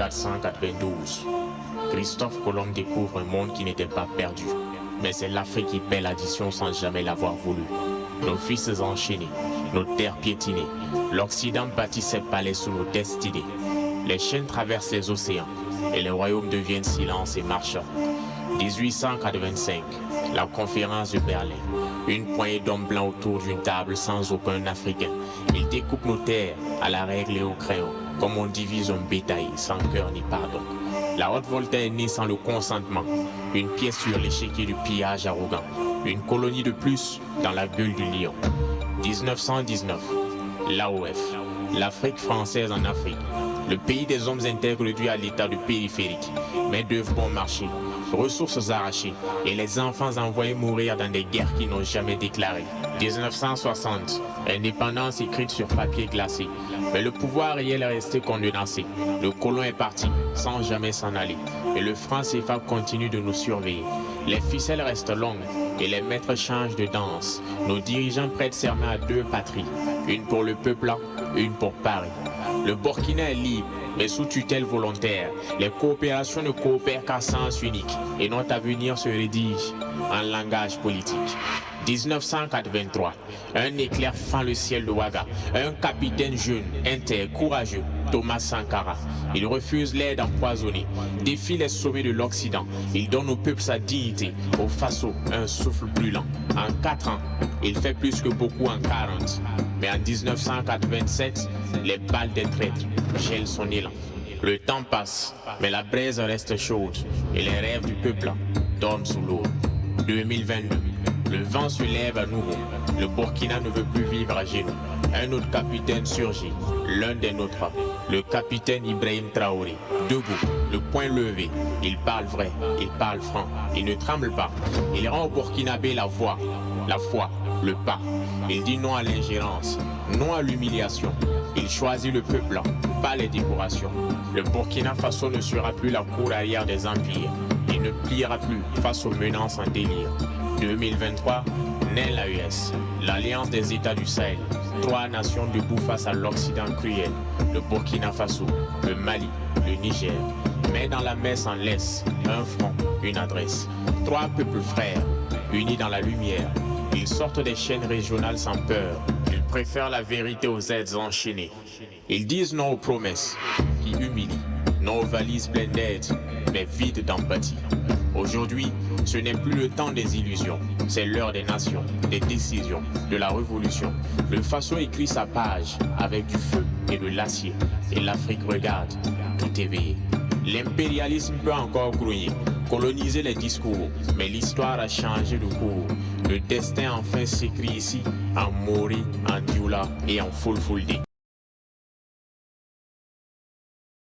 1492. Christophe Colomb découvre un monde qui n'était pas perdu. Mais c'est l'Afrique qui paie l'addition sans jamais l'avoir voulu. Nos fils enchaînés, nos terres piétinées, l'Occident bâtit ses palais sous nos destinées. Les chaînes traversent les océans et les royaumes deviennent silence et marchands. 1885, la conférence de Berlin. Une poignée d'hommes blancs autour d'une table sans aucun Africain. Ils découpent nos terres à la règle et au crayon, comme on divise un bétail sans cœur ni pardon. La haute Voltaire est née sans le consentement, une pièce sur l'échiquier du pillage arrogant, une colonie de plus dans la gueule du lion. 1919, l'AOF, l'Afrique française en Afrique, le pays des hommes intègres réduit à l'état de périphérique, main d'œuvre bon marché, ressources arrachées et les enfants envoyés mourir dans des guerres qui n'ont jamais déclaré. 1960, indépendance écrite sur papier glacé, mais le pouvoir réel est resté condamné. Le colon est parti sans jamais s'en aller et le franc CFA continue de nous surveiller. Les ficelles restent longues et les maîtres changent de danse. Nos dirigeants prêtent serment à deux patries, une pour le peuple, une pour Paris. Le Burkina est libre, mais sous tutelle volontaire. Les coopérations ne coopèrent qu'à sens unique et notre avenir se rédige en langage politique. 1983, un éclair fend le ciel de Ouaga. Un capitaine jeune, intègre, courageux, Thomas Sankara. Il refuse l'aide empoisonnée, défie les sommets de l'Occident. Il donne au peuple sa dignité, au Faso un souffle plus lent. En 4 ans, il fait plus que beaucoup en 40. Mais en 1987, les balles des traîtres gèlent son élan. Le temps passe, mais la braise reste chaude et les rêves du peuple dorment sous l'eau. 2022, le vent se lève à nouveau. Le Burkina ne veut plus vivre à genoux. Un autre capitaine surgit, l'un des nôtres, le capitaine Ibrahim Traoré. Debout, le poing levé, il parle vrai, il parle franc, il ne tremble pas. Il rend au Burkinabé la voix, la foi, le pas. Il dit non à l'ingérence, non à l'humiliation. Il choisit le peuple, pas les décorations. Le Burkina Faso ne sera plus la cour arrière des empires. Il ne pliera plus face aux menaces en délire. 2023, naît l'AES, l'Alliance des États du Sahel. 3 nations debout face à l'Occident cruel. Le Burkina Faso, le Mali, le Niger. Mais dans la messe en laisse, un front, une adresse. 3 peuples frères, unis dans la lumière. Ils sortent des chaînes régionales sans peur. Ils préfèrent la vérité aux aides enchaînées. Ils disent non aux promesses qui humilient, non aux valises pleines d'aides, mais vides d'empathie. Aujourd'hui, ce n'est plus le temps des illusions, c'est l'heure des nations, des décisions, de la révolution. Le Faso écrit sa page avec du feu et de l'acier, et l'Afrique regarde, tout éveillé. L'impérialisme peut encore grouiller, coloniser les discours, mais l'histoire a changé de cours. Le destin enfin s'écrit ici, en Mori, en Dioula et en Fulfulde.